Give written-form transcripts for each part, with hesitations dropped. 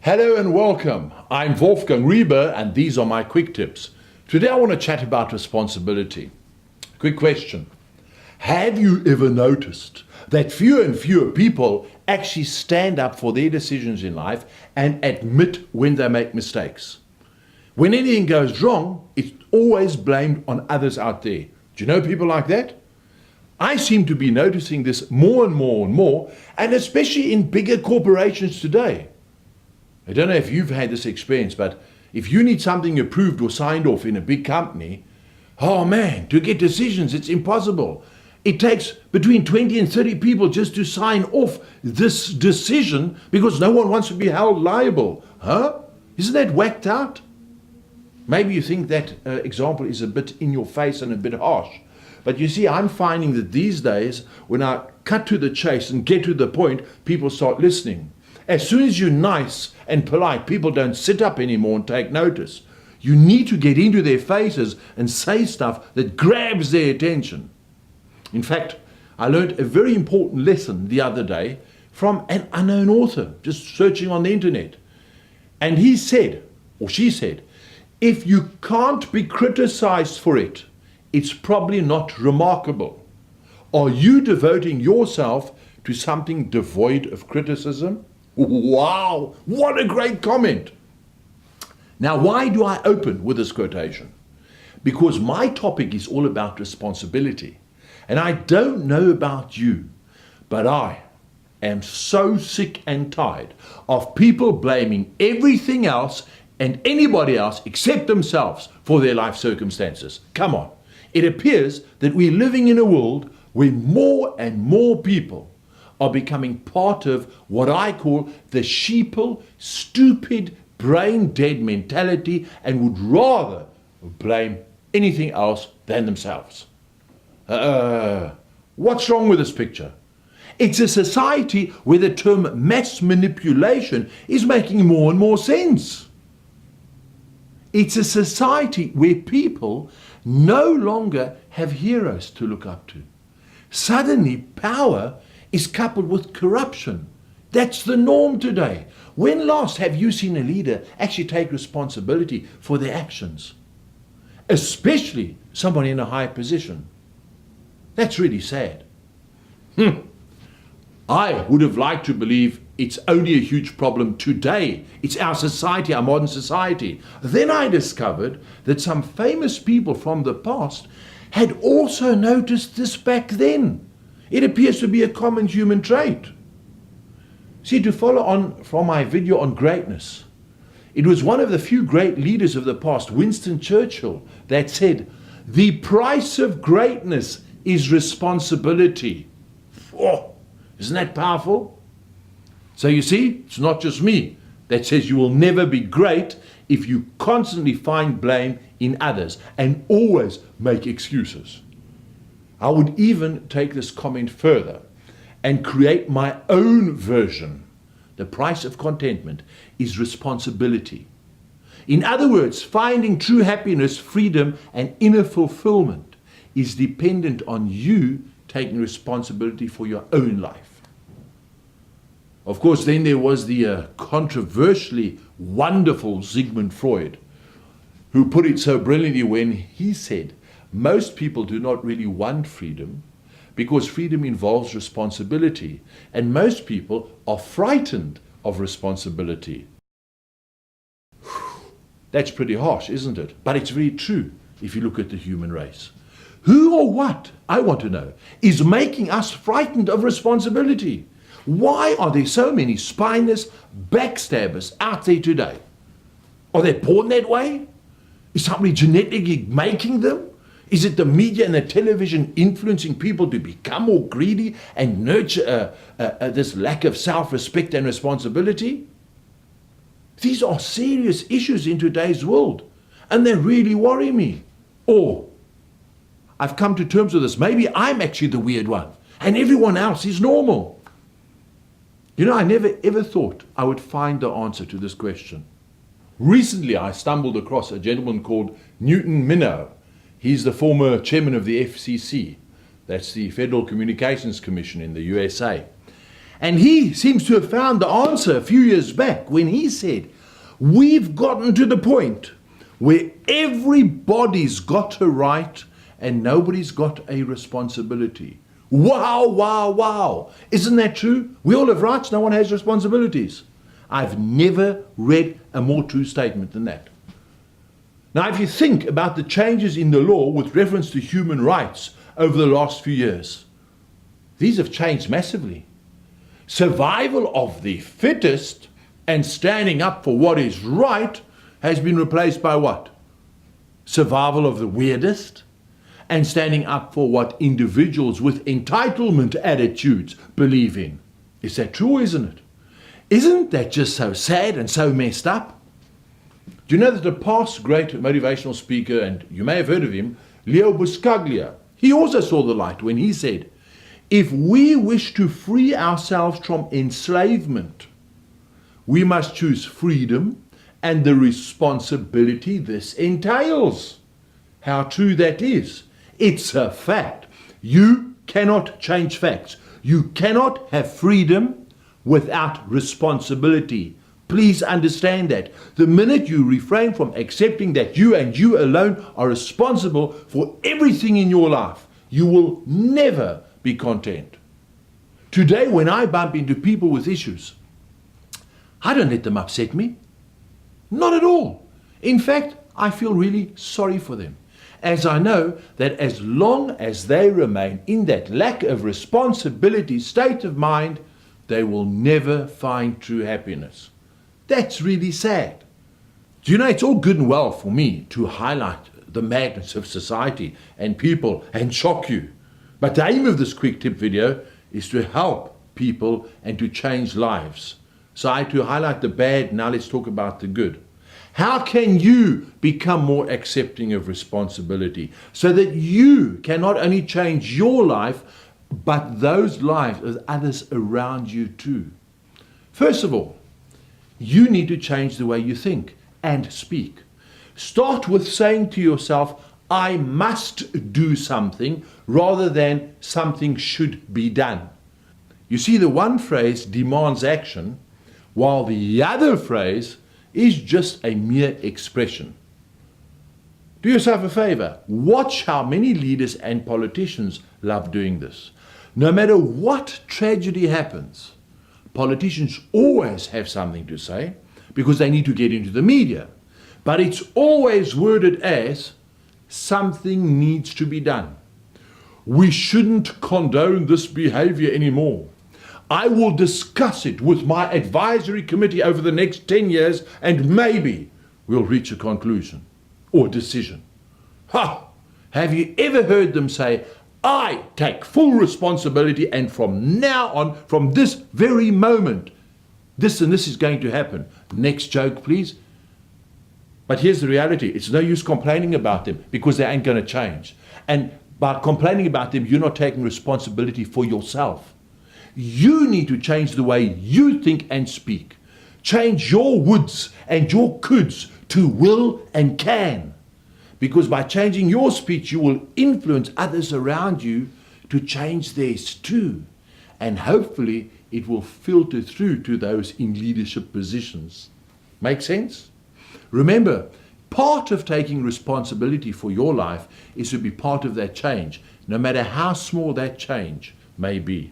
Hello and welcome. I'm Wolfgang Riebe and these are my quick tips. Today I want to chat about responsibility. Quick question. Have you ever noticed that fewer and fewer people actually stand up for their decisions in life and admit when they make mistakes? When anything goes wrong, it's always blamed on others out there. Do you know people like that? I seem to be noticing this more and more, and especially in bigger corporations today. I don't know if you've had this experience, but if you need something approved or signed off in a big company, oh man, to get decisions, it's impossible. It takes between 20 and 30 people just to sign off this decision because no one wants to be held liable. Huh? Isn't that whacked out? Maybe you think that example is a bit in your face and a bit harsh. But you see, I'm finding that these days, when I cut to the chase and get to the point, people start listening. As soon as you're nice and polite, people don't sit up anymore and take notice. You need to get into their faces and say stuff that grabs their attention. In fact, I learned a very important lesson the other day from an unknown author, just searching on the internet. And he said, or she said, if you can't be criticized for it, it's probably not remarkable. Are you devoting yourself to something devoid of criticism? Wow, what a great comment. Now, why do I open with this quotation? Because my topic is all about responsibility. And I don't know about you, but I am so sick and tired of people blaming everything else and anybody else except themselves for their life circumstances. Come on. It appears that we're living in a world where more and more people are becoming part of what I call the sheeple, stupid, brain-dead mentality and would rather blame anything else than themselves. What's wrong with this picture? It's a society where the term mass manipulation is making more and more sense. It's a society where people no longer have heroes to look up to. Suddenly, power is coupled with corruption. That's the norm today. When last have you seen a leader actually take responsibility for their actions? Especially someone in a high position. That's really sad. I would have liked to believe it's only a huge problem today. It's our society, our modern society. Then I discovered that some famous people from the past had also noticed this back then. It appears to be a common human trait. See, to follow on from my video on greatness, it was one of the few great leaders of the past, Winston Churchill, that said, "The price of greatness is responsibility." Oh, isn't that powerful? So you see, it's not just me that says you will never be great if you constantly find blame in others and always make excuses. I would even take this comment further and create my own version. The price of contentment is responsibility. In other words, finding true happiness, freedom, and inner fulfillment is dependent on you taking responsibility for your own life. Of course, then there was the controversially wonderful Sigmund Freud, who put it so brilliantly when he said, most people do not really want freedom because freedom involves responsibility, and most people are frightened of responsibility. That's pretty harsh, isn't it? But it's very true if you look at the human race. Who or what, I want to know, is making us frightened of responsibility? Why are there so many spineless backstabbers out there today? Are they born that way? Is somebody genetically making them? Is it the media and the television influencing people to become more greedy and nurture this lack of self-respect and responsibility? These are serious issues in today's world, and they really worry me. Or, I've come to terms with this, maybe I'm actually the weird one, and everyone else is normal. You know, I never ever thought I would find the answer to this question. Recently, I stumbled across a gentleman called Newton Minow. He's the former chairman of the FCC. That's the Federal Communications Commission in the USA. And he seems to have found the answer a few years back when he said, we've gotten to the point where everybody's got a right and nobody's got a responsibility. Wow, wow, wow. Isn't that true? We all have rights, no one has responsibilities. I've never read a more true statement than that. Now, if you think about the changes in the law with reference to human rights over the last few years, these have changed massively. Survival of the fittest and standing up for what is right has been replaced by what? Survival of the weirdest and standing up for what individuals with entitlement attitudes believe in. Is that true, isn't it? Isn't that just so sad and so messed up? Do you know that the past great motivational speaker, and you may have heard of him, Leo Buscaglia, he also saw the light when he said, if we wish to free ourselves from enslavement, we must choose freedom and the responsibility this entails. How true that is. It's a fact. You cannot change facts. You cannot have freedom without responsibility. Please understand that. The minute you refrain from accepting that you and you alone are responsible for everything in your life, you will never be content. Today, when I bump into people with issues, I don't let them upset me. Not at all. In fact, I feel really sorry for them, as I know that as long as they remain in that lack of responsibility state of mind, they will never find true happiness. That's really sad. Do you know, it's all good and well for me to highlight the madness of society and people and shock you. But the aim of this quick tip video is to help people and to change lives. So I to highlight the bad, now let's talk about the good. How can you become more accepting of responsibility so that you can not only change your life, but those lives of others around you too? First of all, you need to change the way you think and speak. Start with saying to yourself, I must do something rather than something should be done. You see, the one phrase demands action, while the other phrase is just a mere expression. Do yourself a favor. Watch how many leaders and politicians love doing this. No matter what tragedy happens, politicians always have something to say because they need to get into the media. But it's always worded as something needs to be done. We shouldn't condone this behavior anymore. I will discuss it with my advisory committee over the next 10 years and maybe we'll reach a conclusion or decision. Ha! Have you ever heard them say, I take full responsibility and from now on, from this very moment, this and this is going to happen. Next joke, please. But here's the reality. It's no use complaining about them because they ain't going to change. And by complaining about them, you're not taking responsibility for yourself. You need to change the way you think and speak. Change your woulds and your coulds to will and can. Because by changing your speech, you will influence others around you to change theirs too. And hopefully it will filter through to those in leadership positions. Make sense? Remember, part of taking responsibility for your life is to be part of that change, no matter how small that change may be.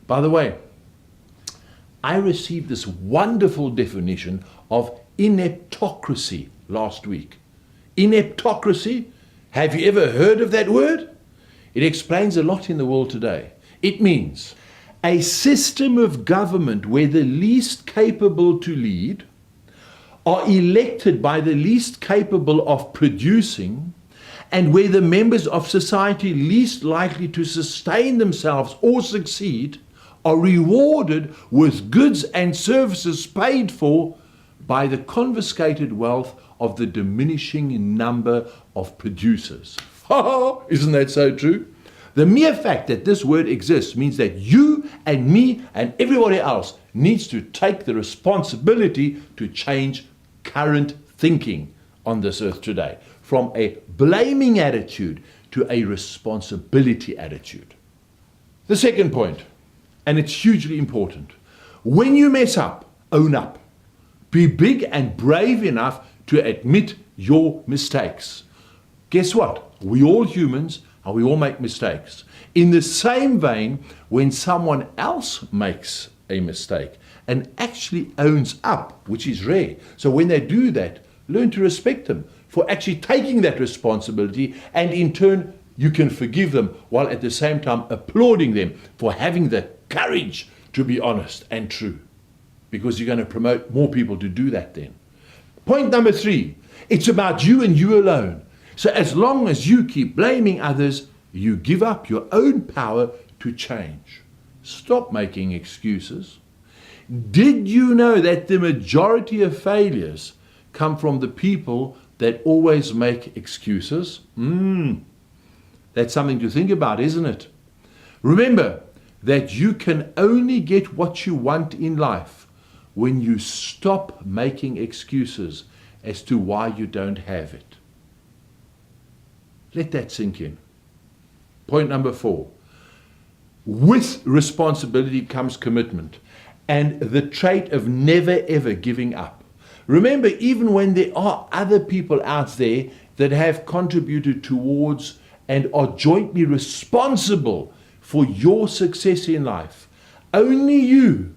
By the way, I received this wonderful definition of ineptocracy last week. Ineptocracy? Have you ever heard of that word? It explains a lot in the world today. It means a system of government where the least capable to lead are elected by the least capable of producing, and where the members of society least likely to sustain themselves or succeed are rewarded with goods and services paid for by the confiscated wealth of the diminishing number of producers. Isn't that so true? The mere fact that this word exists means that you and me and everybody else needs to take the responsibility to change current thinking on this earth today, from a blaming attitude to a responsibility attitude. The second point, and it's hugely important. When you mess up, own up. Be big and brave enough to admit your mistakes. Guess what? We all humans and we all make mistakes. In the same vein, when someone else makes a mistake and actually owns up, which is rare. So when they do that, learn to respect them for actually taking that responsibility, and in turn, you can forgive them while at the same time applauding them for having the courage to be honest and true, because you're going to promote more people to do that then. Point number 3, it's about you and you alone. So as long as you keep blaming others, you give up your own power to change. Stop making excuses. Did you know that the majority of failures come from the people that always make excuses? That's something to think about, isn't it? Remember that you can only get what you want in life when you stop making excuses as to why you don't have it. Let that sink in. Point number 4. With responsibility comes commitment and the trait of never ever giving up. Remember, even when there are other people out there that have contributed towards and are jointly responsible for your success in life, only you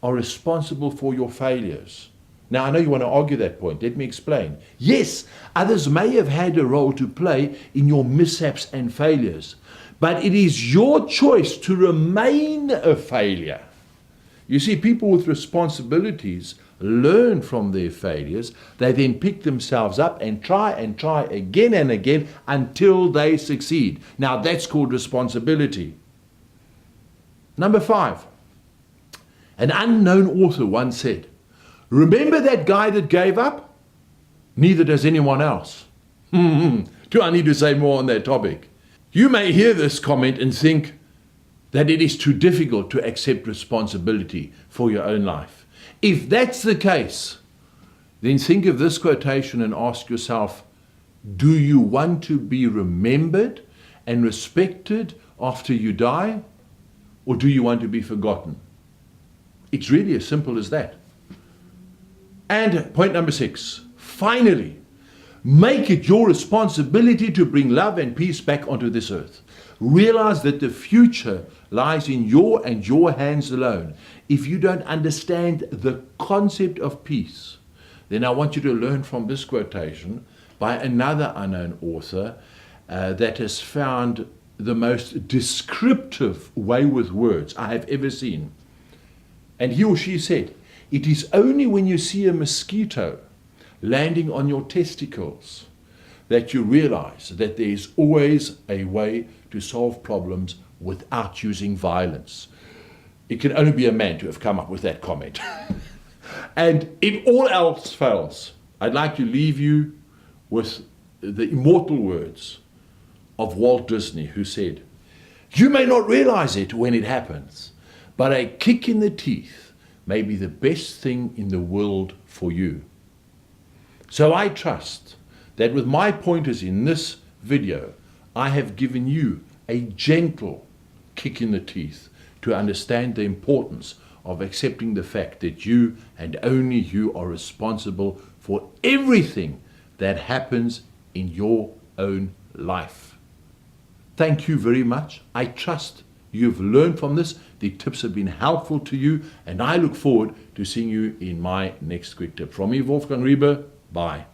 are responsible for your failures. Now, I know you want to argue that point. Let me explain. Yes, others may have had a role to play in your mishaps and failures, but it is your choice to remain a failure. You see, people with responsibilities learn from their failures. They then pick themselves up and try again and again until they succeed. Now, that's called responsibility. Number 5. An unknown author once said, "Remember that guy that gave up? Neither does anyone else." Do I need to say more on that topic? You may hear this comment and think that it is too difficult to accept responsibility for your own life. If that's the case, then think of this quotation and ask yourself, do you want to be remembered and respected after you die, or do you want to be forgotten? It's really as simple as that. And point number 6, finally, make it your responsibility to bring love and peace back onto this earth. Realize that the future lies in your and your hands alone. If you don't understand the concept of peace, then I want you to learn from this quotation by another unknown author that has found the most descriptive way with words I have ever seen. And he or she said, "It is only when you see a mosquito landing on your testicles that you realize that there is always a way to solve problems without using violence." It can only be a man to have come up with that comment. And if all else fails, I'd like to leave you with the immortal words of Walt Disney, who said, "You may not realize it when it happens, but a kick in the teeth may be the best thing in the world for you." So I trust that with my pointers in this video, I have given you a gentle kick in the teeth to understand the importance of accepting the fact that you and only you are responsible for everything that happens in your own life. Thank you very much. I trust you've learned from this. The tips have been helpful to you, and I look forward to seeing you in my next quick tip. From me, Wolfgang Riebe. Bye.